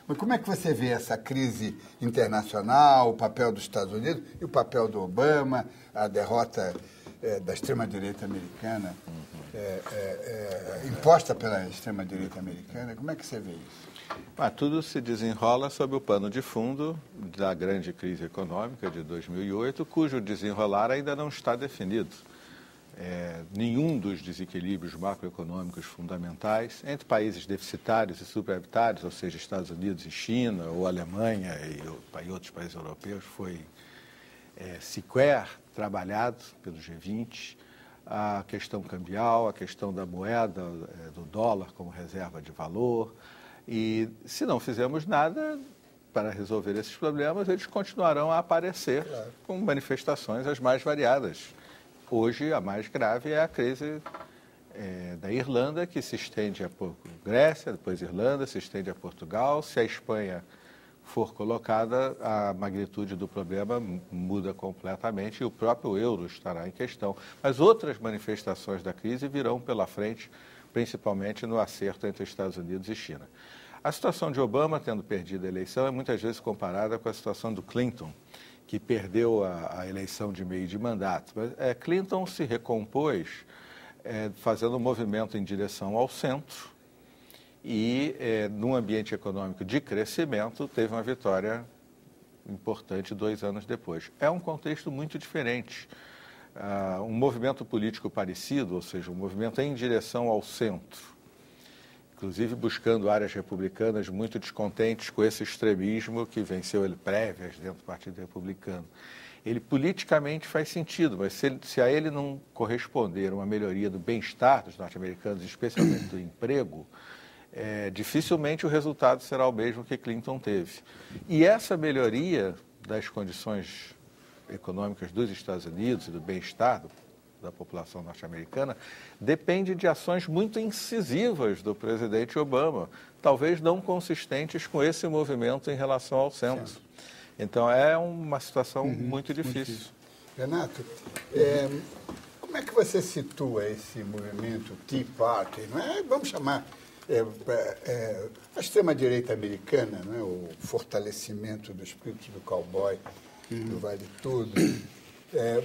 Mas como é que você vê essa crise internacional, o papel dos Estados Unidos e o papel do Obama, a derrota da extrema-direita americana, imposta pela extrema-direita americana? Como é que você vê isso? Tudo se desenrola sob o pano de fundo da grande crise econômica de 2008, cujo desenrolar ainda não está definido. Nenhum dos desequilíbrios macroeconômicos fundamentais entre países deficitários e superavitários, ou seja, Estados Unidos e China, ou Alemanha e outros países europeus, foi sequer trabalhado pelo G20. A questão cambial, a questão da moeda, do dólar como reserva de valor. E se não fizermos nada para resolver esses problemas, eles continuarão a aparecer com manifestações as mais variadas. Hoje, a mais grave é a crise da Irlanda, que se estende a Grécia, depois Irlanda, se estende a Portugal. Se a Espanha for colocada, a magnitude do problema muda completamente e o próprio euro estará em questão. Mas outras manifestações da crise virão pela frente, principalmente no acerto entre Estados Unidos e China. A situação de Obama, tendo perdido a eleição, é muitas vezes comparada com a situação do Clinton, que perdeu a eleição de meio de mandato. Mas Clinton se recompôs fazendo um movimento em direção ao centro e, num ambiente econômico de crescimento, teve uma vitória importante 2 anos depois. É um contexto muito diferente. Um movimento político parecido, ou seja, um movimento em direção ao centro, inclusive buscando áreas republicanas muito descontentes com esse extremismo que venceu ele prévias dentro do Partido Republicano. Ele politicamente faz sentido, mas se a ele não corresponder uma melhoria do bem-estar dos norte-americanos, especialmente do emprego, dificilmente o resultado será o mesmo que Clinton teve. E essa melhoria das condições econômicas dos Estados Unidos e do bem-estar da população norte-americana depende de ações muito incisivas do presidente Obama, talvez não consistentes com esse movimento em relação ao centro. Então, é uma situação muito difícil. Renato, como é que você situa esse movimento Tea Party? Não é? Vamos chamar a extrema-direita americana, não é? O fortalecimento do espírito do cowboy, do vale tudo.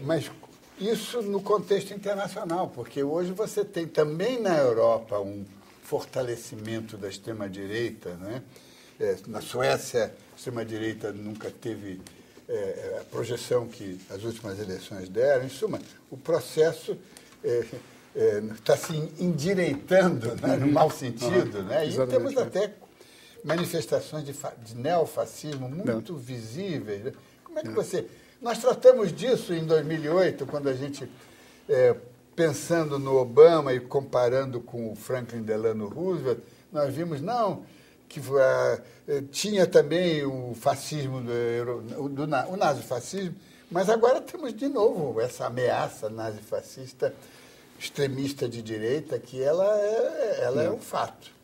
Mas isso no contexto internacional, porque hoje você tem também na Europa um fortalecimento da extrema-direita, né? Na Suécia, a extrema-direita nunca teve a projeção que as últimas eleições deram. Em suma, o processo está se endireitando, né? No mau sentido, né? E temos até manifestações de neofascismo muito visíveis, né? Como é que você... Nós tratamos disso em 2008, quando a gente, pensando no Obama e comparando com o Franklin Delano Roosevelt, nós vimos, que tinha também o fascismo, o nazifascismo, mas agora temos de novo essa ameaça nazifascista, extremista de direita, que ela é um fato.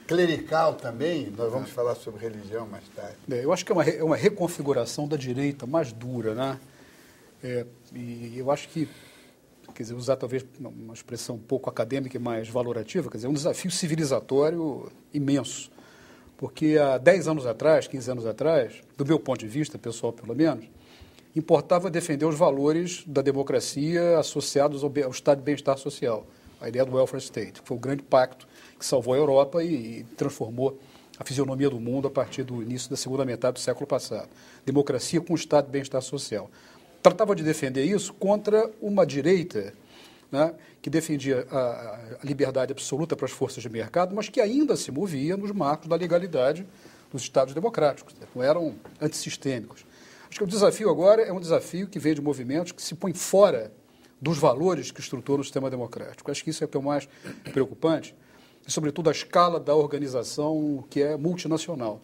Clerical também, nós vamos falar sobre religião mais tarde. Eu acho que é uma reconfiguração da direita mais dura, né? E eu acho que, quer dizer, usar talvez uma expressão um pouco acadêmica e mais valorativa, quer dizer, é um desafio civilizatório imenso. Porque há 10 anos atrás, 15 anos atrás, do meu ponto de vista, pessoal pelo menos, importava defender os valores da democracia associados ao estado de bem-estar social, a ideia do welfare state, que foi o grande pacto que salvou a Europa e transformou a fisionomia do mundo a partir do início da segunda metade do século passado. Democracia com estado de bem-estar social. Tratava de defender isso contra uma direita, né, que defendia a liberdade absoluta para as forças de mercado, mas que ainda se movia nos marcos da legalidade dos Estados democráticos, né, não eram antissistêmicos. Acho que o desafio agora é um desafio que vem de movimentos que se põem fora dos valores que estruturam o sistema democrático. Acho que isso é o que é o mais preocupante, e, sobretudo, a escala da organização que é multinacional.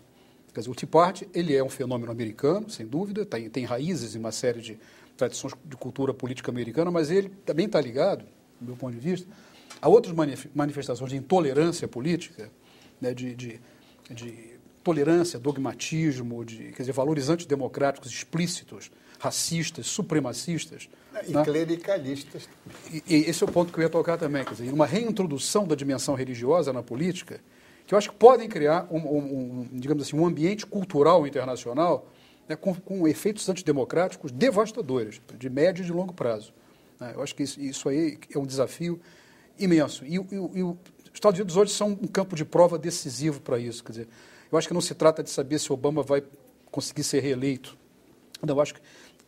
Quer dizer, o Tea Party, ele é um fenômeno americano, sem dúvida, tem raízes em uma série de tradições de cultura política americana, mas ele também está ligado, do meu ponto de vista, a outras manifestações de intolerância política, né, de tolerância, dogmatismo, quer dizer, valores antidemocráticos explícitos, racistas, supremacistas. E né? Clericalistas. E esse é o ponto que eu ia tocar também, quer dizer, uma reintrodução da dimensão religiosa na política que eu acho que podem criar digamos assim, um ambiente cultural internacional, né, com efeitos antidemocráticos devastadores, de médio e de longo prazo. Né? Eu acho que isso aí é um desafio imenso. E os Estados Unidos hoje são um campo de prova decisivo para isso. Quer dizer, eu acho que não se trata de saber se Obama vai conseguir ser reeleito. Eu acho que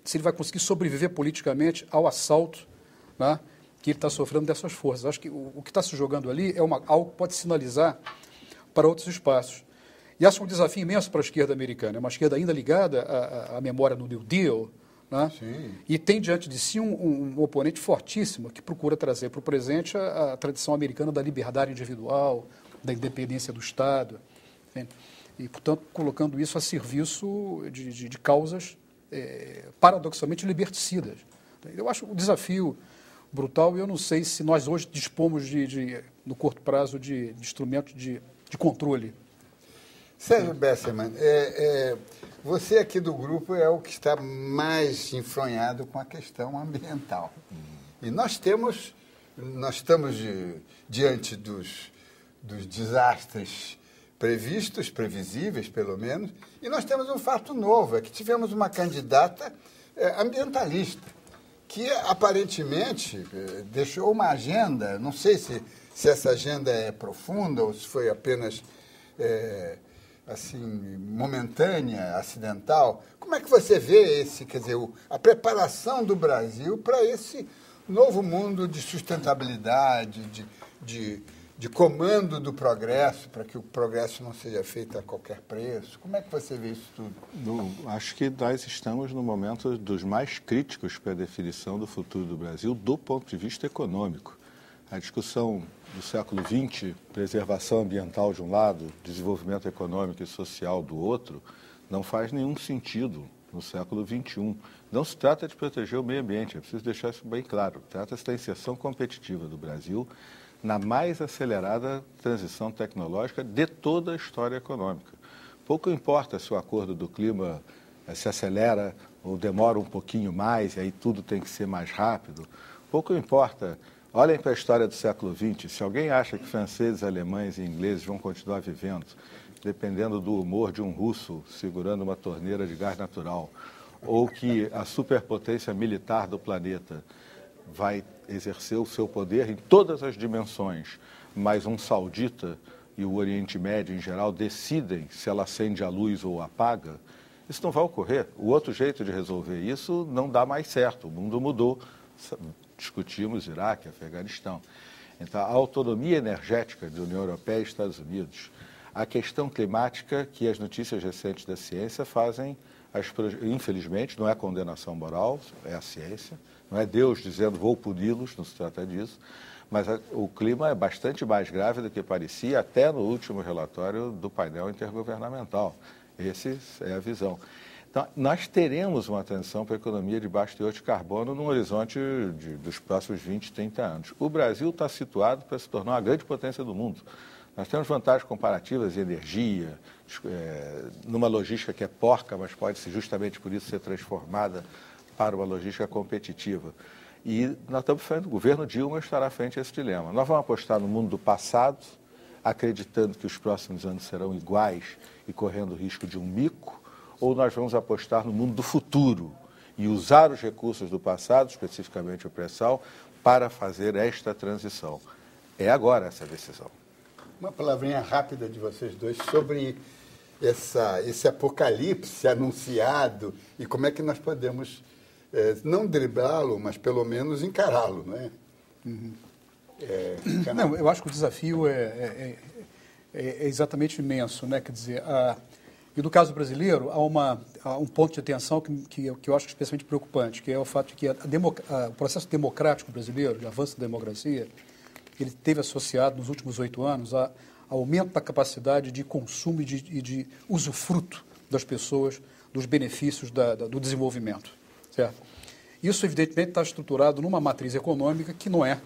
se ele vai conseguir sobreviver politicamente ao assalto, né, que ele está sofrendo dessas forças. Eu acho que o que está se jogando ali é algo que pode sinalizar para outros espaços. E acho um desafio imenso para a esquerda americana. É uma esquerda ainda ligada à memória do New Deal, né? E tem diante de si um oponente fortíssimo que procura trazer para o presente a tradição americana da liberdade individual, da independência do Estado, entende? E, portanto, colocando isso a serviço de causas paradoxalmente liberticidas. Eu acho o desafio brutal e eu não sei se nós hoje dispomos, no curto prazo, de instrumentos de controle. Sérgio Bessermann, você aqui do grupo é o que está mais enfronhado com a questão ambiental. E nós estamos diante dos desastres previstos, previsíveis pelo menos, e nós temos um fato novo, é que tivemos uma candidata ambientalista, que aparentemente deixou uma agenda, não sei se essa agenda é profunda ou se foi apenas assim, momentânea, acidental. Como é que você vê a preparação do Brasil para esse novo mundo de sustentabilidade, de comando do progresso, para que o progresso não seja feito a qualquer preço? Como é que você vê isso tudo? Acho que nós estamos no momento dos mais críticos para a definição do futuro do Brasil do ponto de vista econômico. A discussão do século XX, preservação ambiental de um lado, desenvolvimento econômico e social do outro, não faz nenhum sentido no século XXI. Não se trata de proteger o meio ambiente, é preciso deixar isso bem claro. Trata-se da inserção competitiva do Brasil na mais acelerada transição tecnológica de toda a história econômica. Pouco importa se o acordo do clima se acelera ou demora um pouquinho mais, e aí tudo tem que ser mais rápido. Pouco importa. Olhem para a história do século XX. Se alguém acha que franceses, alemães e ingleses vão continuar vivendo, dependendo do humor de um russo segurando uma torneira de gás natural, ou que a superpotência militar do planeta vai exercer o seu poder em todas as dimensões, mas um saudita e o Oriente Médio, em geral, decidem se ela acende a luz ou apaga, isso não vai ocorrer. O outro jeito de resolver isso não dá mais certo. O mundo mudou. Discutimos Iraque, Afeganistão. Então, a autonomia energética da União Europeia e Estados Unidos, a questão climática que as notícias recentes da ciência fazem, infelizmente, não é condenação moral, é a ciência, não é Deus dizendo vou puni-los, não se trata disso, mas o clima é bastante mais grave do que parecia até no último relatório do painel intergovernamental. Essa é a visão. Então, nós teremos uma transição para a economia de baixo teor de carbono no horizonte dos próximos 20, 30 anos. O Brasil está situado para se tornar uma grande potência do mundo. Nós temos vantagens comparativas em energia, numa logística que é porca, mas pode ser justamente por isso ser transformada para uma logística competitiva. E nós estamos frente, o governo Dilma estará frente a esse dilema. Nós vamos apostar no mundo do passado, acreditando que os próximos anos serão iguais e correndo o risco de um mico, ou nós vamos apostar no mundo do futuro e usar os recursos do passado, especificamente o pré-sal, para fazer esta transição. É agora essa decisão. Uma palavrinha rápida de vocês dois sobre esse apocalipse anunciado e como é que nós podemos, não driblá-lo, mas pelo menos encará-lo, não é? Uhum. Não, eu acho que o desafio é exatamente imenso, né? Quer dizer, e no caso brasileiro, há um ponto de atenção que eu acho especialmente preocupante, que é o fato de que o processo democrático brasileiro, de avanço da democracia, ele teve associado nos últimos 8 anos a aumento da capacidade de consumo e de usufruto das pessoas dos benefícios do desenvolvimento. Certo? Isso, evidentemente, está estruturado numa matriz econômica que não é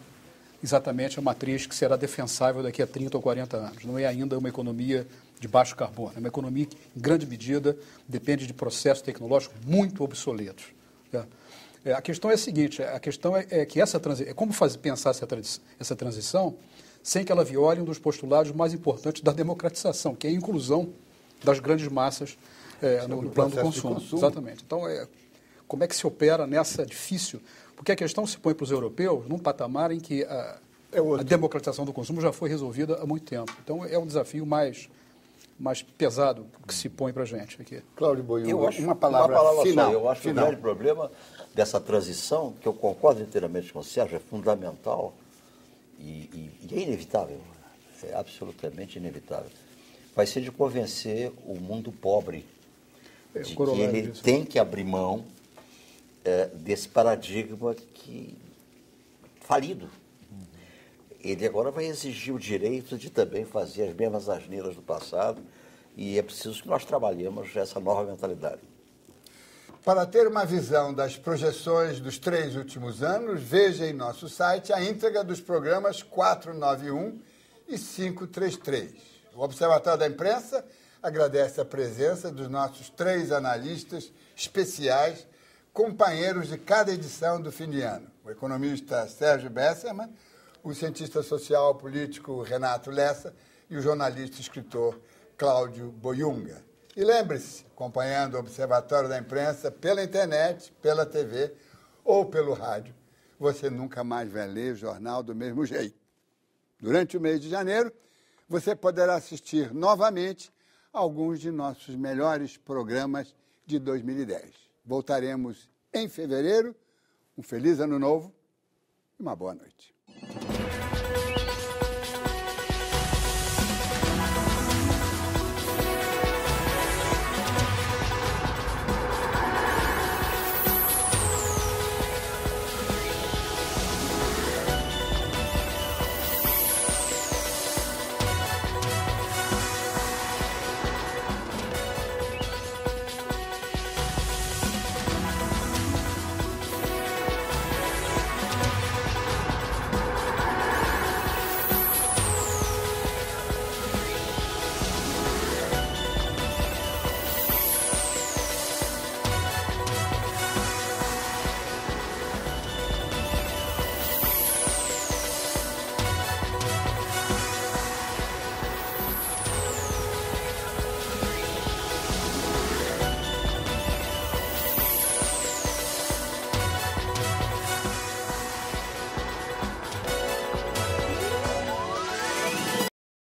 exatamente a matriz que será defensável daqui a 30 ou 40 anos. Não é ainda uma economia de baixo carbono. É uma economia que, em grande medida, depende de processos tecnológicos muito obsoletos. Certo? A questão é a seguinte, a questão é que como pensar essa transição sem que ela viole um dos postulados mais importantes da democratização, que é a inclusão das grandes massas no plano do consumo. Exatamente. Então, como é que se opera nessa difícil? Porque a questão se põe para os europeus num patamar em que a democratização do consumo já foi resolvida há muito tempo. Então, é um desafio mais pesado que se põe para a gente aqui. Cláudio Boiunga, uma palavra final. Só. Eu acho que o grande problema dessa transição, que eu concordo inteiramente com o Sérgio, é fundamental e é inevitável, é absolutamente inevitável. Vai ser de convencer o mundo pobre de que ele tem que abrir mão desse paradigma falido. Ele agora vai exigir o direito de também fazer as mesmas asneiras do passado e é preciso que nós trabalhemos essa nova mentalidade. Para ter uma visão das projeções dos 3 últimos anos, veja em nosso site a íntegra dos programas 491 e 533. O Observatório da Imprensa agradece a presença dos nossos 3 analistas especiais, companheiros de cada edição do fim de ano. O economista Sérgio Bessermann, o cientista social político Renato Lessa e o jornalista e escritor Cláudio Boiunga. E lembre-se, acompanhando o Observatório da Imprensa pela internet, pela TV ou pelo rádio, você nunca mais vai ler o jornal do mesmo jeito. Durante o mês de janeiro, você poderá assistir novamente a alguns de nossos melhores programas de 2010. Voltaremos em fevereiro. Um feliz ano novo e uma boa noite.